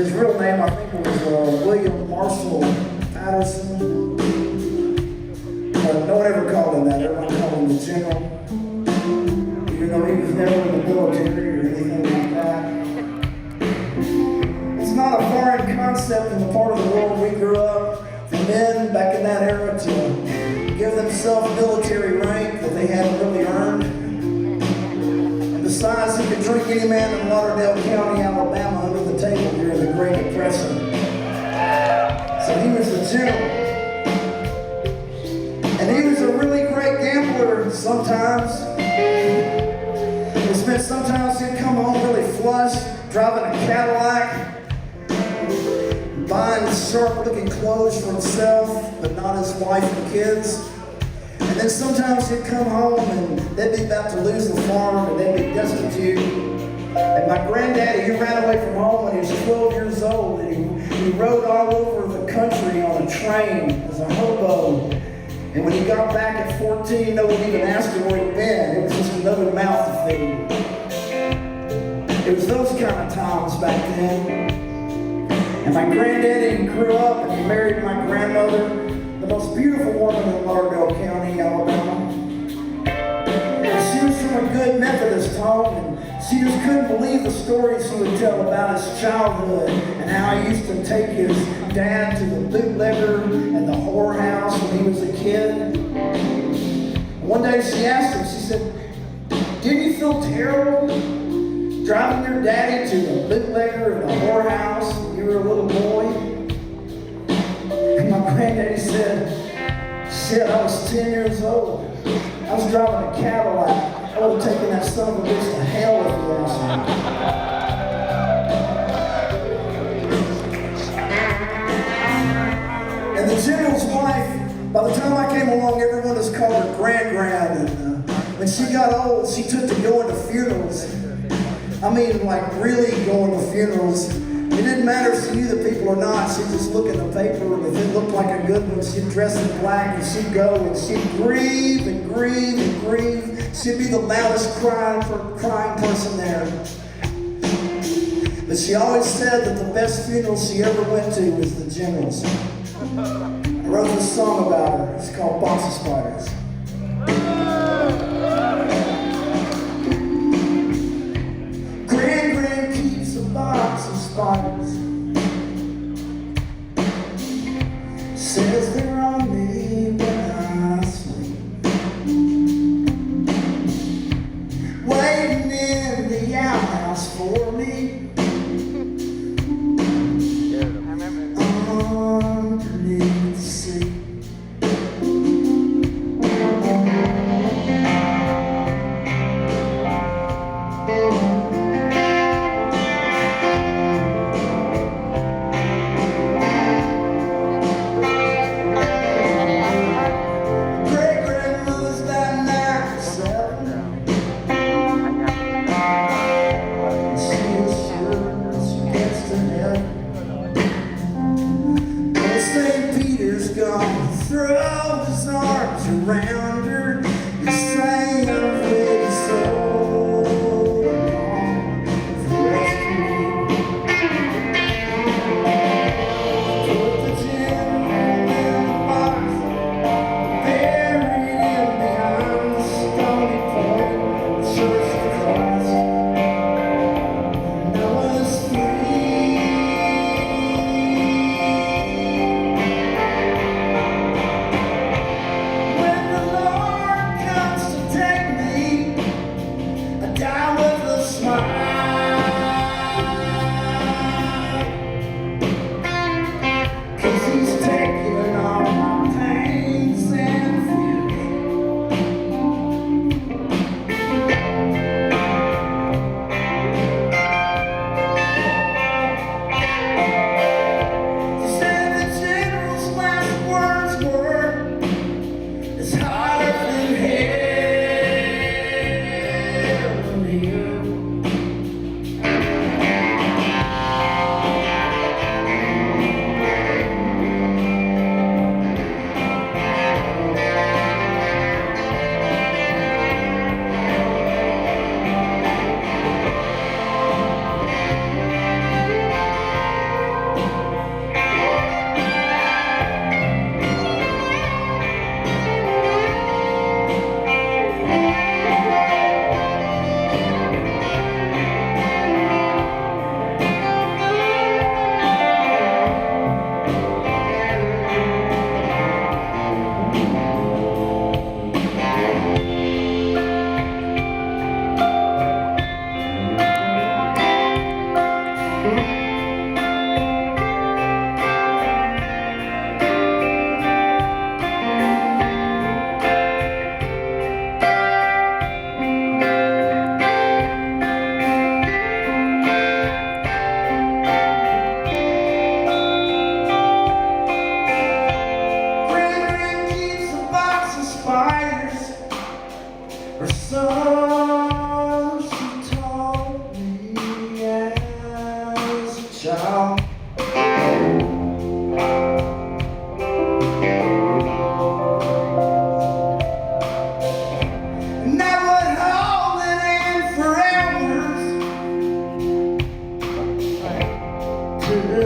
His real name, I think, was William Marshall Patterson. But no one ever called him that. Everyone called him the General. Even though he was never in the military or anything like that. It's not a foreign concept in the part of the world we grew up for men back in that era to give themselves military rank that they hadn't really earned. And besides, he could drink any man in Lauderdale County, Alabama under the table during the Great Depression. So he was the General. And he was a really great gambler sometimes. Which meant sometimes he'd come home really flush, driving a Cadillac, buying sharp-looking clothes for himself, but not his wife and kids. And then sometimes he'd come home and they'd be about to lose the farm and they'd be destitute. And my granddaddy, he ran away from home when he was 12 years old, and he rode all over the country on a train as a hobo. And when he got back at 14, no one even asked him where he'd been. It was just another mouth to feed. It was those kind of times back then. And my granddaddy grew up and he married my grandmother, the most beautiful woman in Lauderdale County, Alabama. And she was from a good Methodist home, and she just couldn't believe the stories he would tell about his childhood and how he used to take his dad to the bootlegger and the whorehouse when he was a kid. And one day she asked him, she said, "Didn't you feel terrible driving your daddy to the bootlegger and the whorehouse when you were a little boy?" And my granddaddy said, "Shit, I was 10 years old. I was driving a Cadillac. I would have taken that son of a bitch to hell if you asked me." And the General's wife, by the time I came along, everyone just called her Gran. And when she got old, she took to going to funerals. I mean, like really going to funerals. It didn't matter if she knew the people or not. She'd just look in the paper, and if it looked like a good one, she'd dress in black, and she'd go, and she'd grieve and grieve and grieve. She'd be the loudest crying person there. But she always said that the best funeral she ever went to was the General's. I wrote this song about her. It's called Box of Spiders. Gran keeps a box of spiders. Says they're on me when I sleep. Waiting in the outhouse for me. Underneath the sea. St. Peter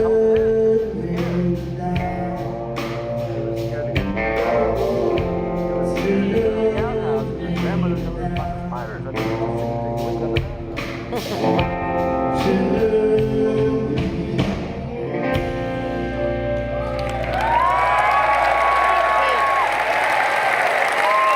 Hallelujah.